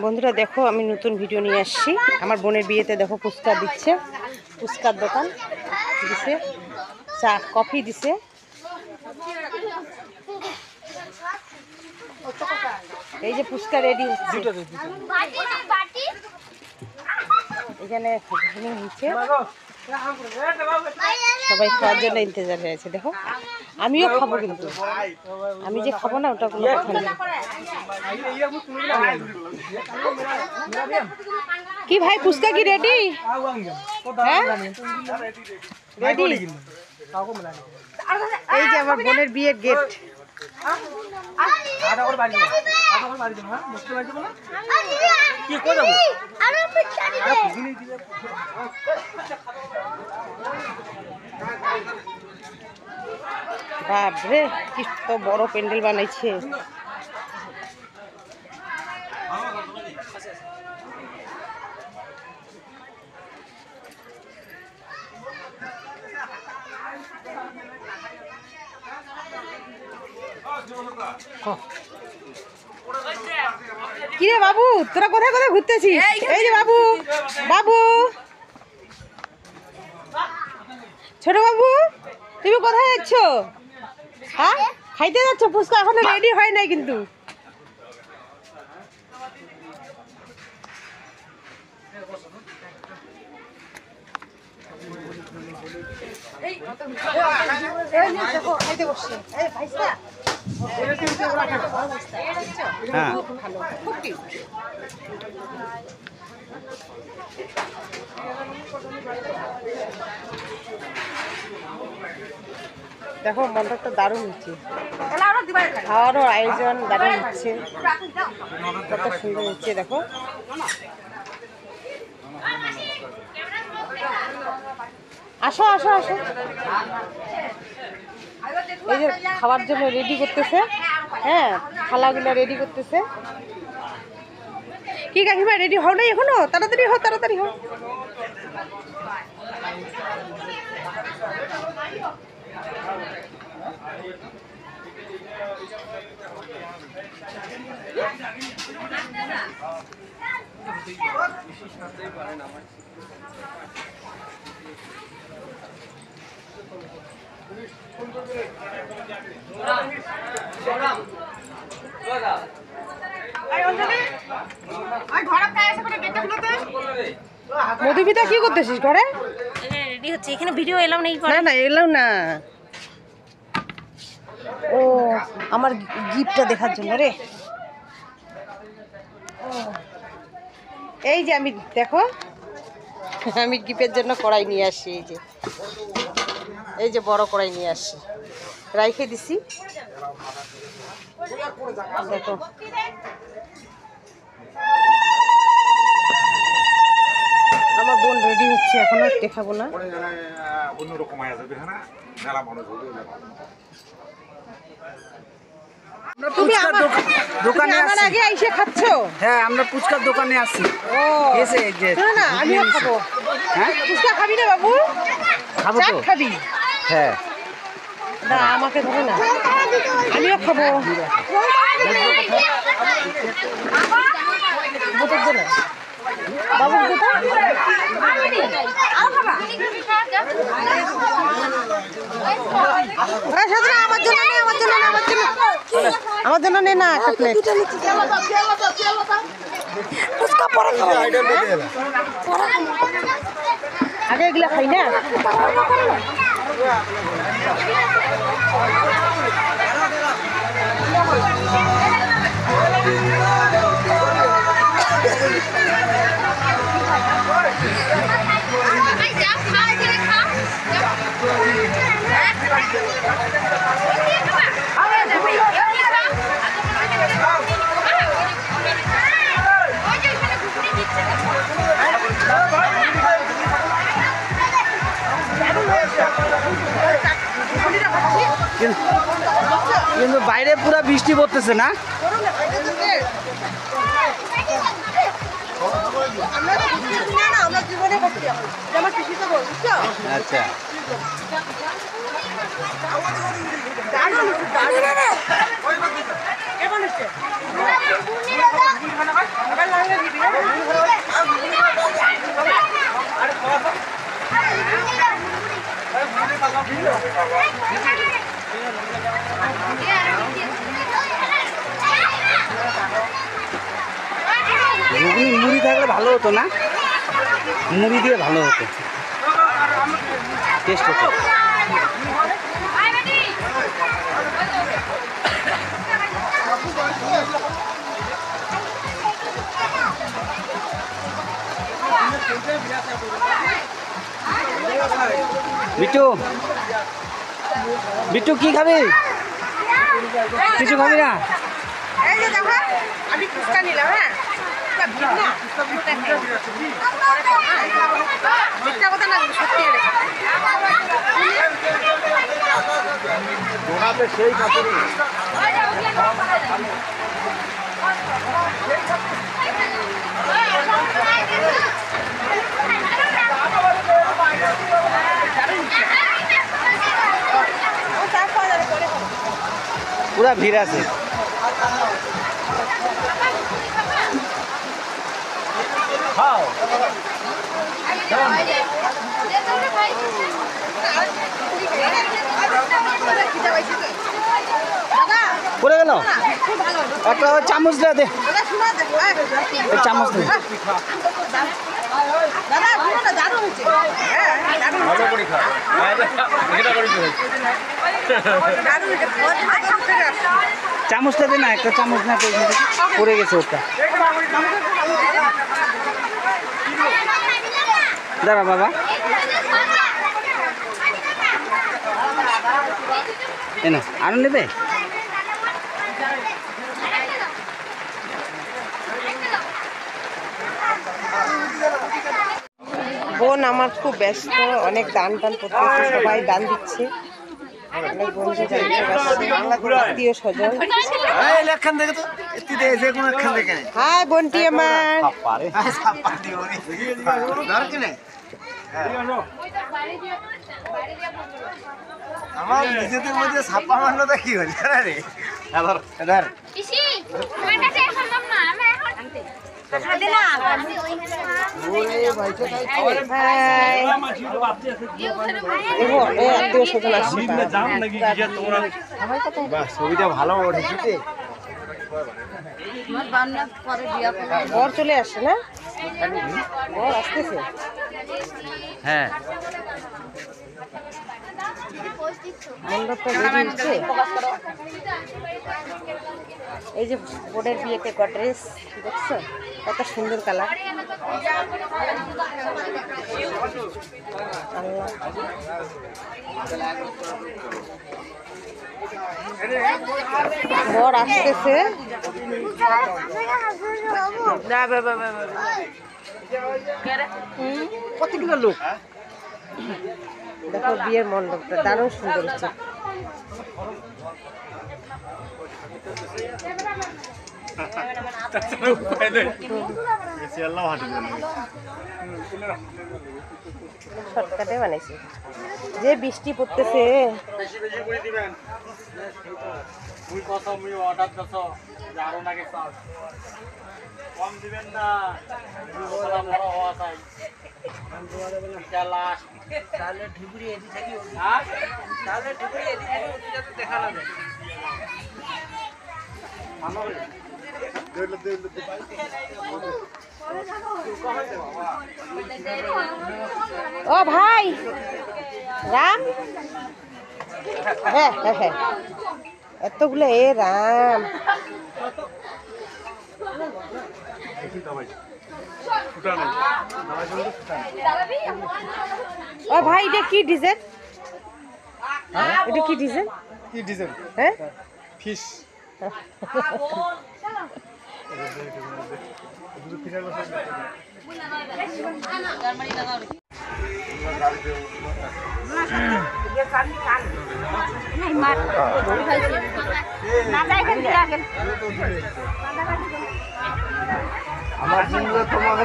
বন্ধুরা দেখো আমি নতুন ভিডিও নিয়ে আসছি। আমার বোনের বিয়েতে দেখো ফুচকা দিচ্ছে, ফুচকার দোকান দিছে, চা কফি দিছে। এই যে ফুচকা রেডি হচ্ছে, এখানে হচ্ছে সবাই খাওয়ার জন্য ইন্তজার হয়ে আছে। দেখো আমিও খাবো, কিন্তু আমি যে খাবো না ওটা কোনো কথা নেই। কি ভাই ফুচকা কি রেডি? হ্যাঁ রেডি। এই যে আমার বোনের বিয়ের গেট। বাপরে কি তো বড় প্যান্ডেল বানাইছে। কিরে বাবু তোরা কোথায় কোথায় ঘুরতেছিস? এই যে বাবু, বাবু ছোট বাবু তুমি কোথায় যাচ্ছ? হ্যাঁ খাইতে যাচ্ছ ফুচকা? এখনো রেডি হয় নাই কিন্তু। খাইতে বসছে দেখো মন্ডপটা দারুণ হচ্ছে, খাওয়ারও আয়োজন দারুণ হচ্ছে, কত সুন্দর হচ্ছে। দেখো আসো আসো আসো। এই যে খাওয়ার জন্য রেডি করতেছে, হ্যাঁ থালাগুলো রেডি করতেছে। কি কাকিমা রেডি হও নাই এখনো? তাড়াতাড়ি হও, তাড়াতাড়ি হও। মধুমিতা কি করতেছিস ঘরে? রেডি হচ্ছে, এখানে ভিডিও এলাও নেই। না না এলাও না। ও আমার গিফটটা দেখার জন্য রে। এই যে আমি দেখো আমি গিফটের জন্য কড়াই নিয়ে আসি। এই যে বড় কড়াই নিয়ে আসি, রাইখে দিছি। দেখো আমার বোন রেডি হচ্ছে, এখনো দেখাবো না। তুমি দোকানে আগে এসে খাচ্ছ? হ্যাঁ আমরা ফুচকার দোকানে আছি। না আমিও খাবো। হ্যাঁ ফুচকা খাবি না বাবু? খাবো তো। খাবি? হ্যাঁ না আমাকে ধরে না, আমিও খাবো। বাবু আমার জন্য নে না একটা প্লেট। আগে এগুলা খাই না। কিন্তু বাইরে পুরো বৃষ্টি পড়তেছে না? আচ্ছা কেমন হচ্ছে? ঘুগনি মুড়ি থাকলে ভালো হতো না? মুড়ি দিয়ে ভালো হতো, টেস্ট হতো। বিট্টু, বিট্টু কি খাবি? কিছু খাবি না? এই যে দেখো আমি ফুচকা নিলাম। হ্যাঁ মিথ্যা কথা না, সত্যি সেই কাপড় পুরা ভিড় আছে। পড়ে গেল একটা চামচ দে, চামচ দে। চামচটা দে না, একটা চামচ না পড়ে গেছে ওটা। দাঁড়া বাবা, এনো আরো নেবে। বোন আমার খুব ব্যস্ত, অনেক দান করতেছে, সবাই দান দিচ্ছে, অনেক বন্ধু আত্মীয় স্বজন। হাই বোনটি আমার। আমার নিজেদের মধ্যে ছাপ্পা মান্যতা কি হল রে? ছবিটা ভালো উঠেছে। বর চলে আসছে না? বর আসতেছে। হ্যাঁ মণ্ডপটা বেরিয়ে উঠছে। এই যে বোনের বিয়েতে গডরেজ দেখছো, কত সুন্দর কালার। বর আসতেছে। কতগুলো লোক দেখো, বিয়ের মণ্ডপটা দারুণ সুন্দর হচ্ছে। শর্টকাটে বানাইছি, যে বৃষ্টি পড়তেছে। ও ভাই রাম, হ্যাঁ হ্যাঁ হ্যাঁ, এতগুলো এ রাম। ও ভাই এটা কি ডিজাইন? এটা কি ডিজাইন? কি ডিজাইন? হ্যাঁ ফিশ। আমার জিনিস তোমাকে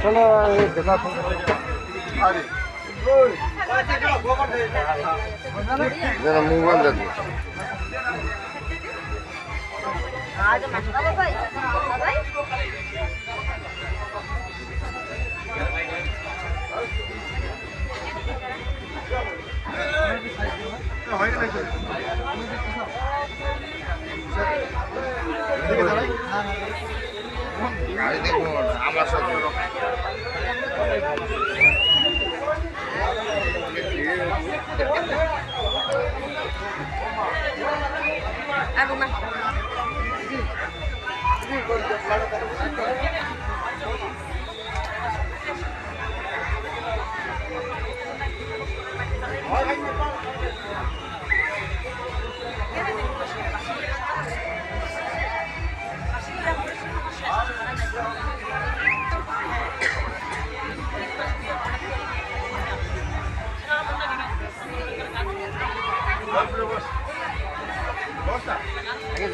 চলো মোবাইল দেখো।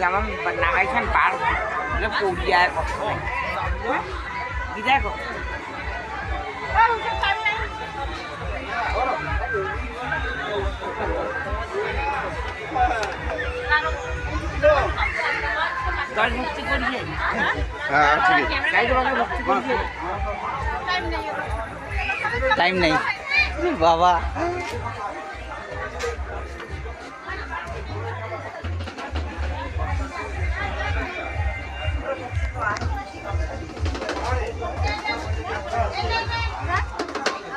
যেমন নাগাইছেন পার পৌঁছায় কি দেখো দশ মুক্তি করিয়ে টাইম নেই বাবা।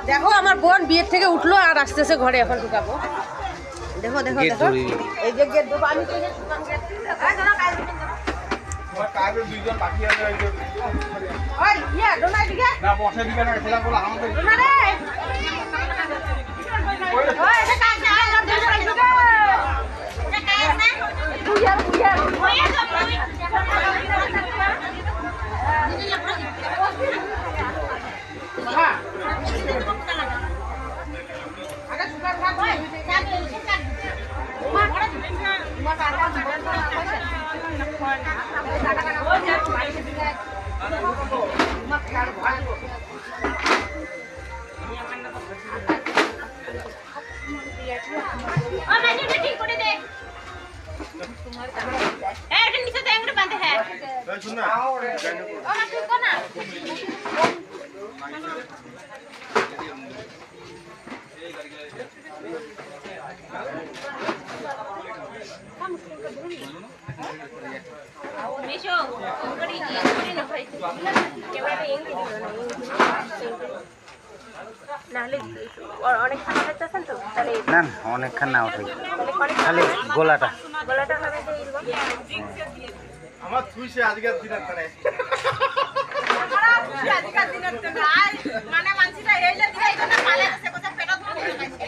দেখো আমার বোন বিয়ের থেকে উঠলো আর আসতেছে ঘরে, এখন ঢুকাবো। দেখো দেখো দেখো এই যে গেট দেবো আমি। না অনেকক্ষণ না ওঠে খালি গোলাটা আমার থুইছে আজকের দিনের মানে মানে মানসিটা এইলে দিলে এখানে পালে আছে কথা পেটা ধরে লাগাইছে।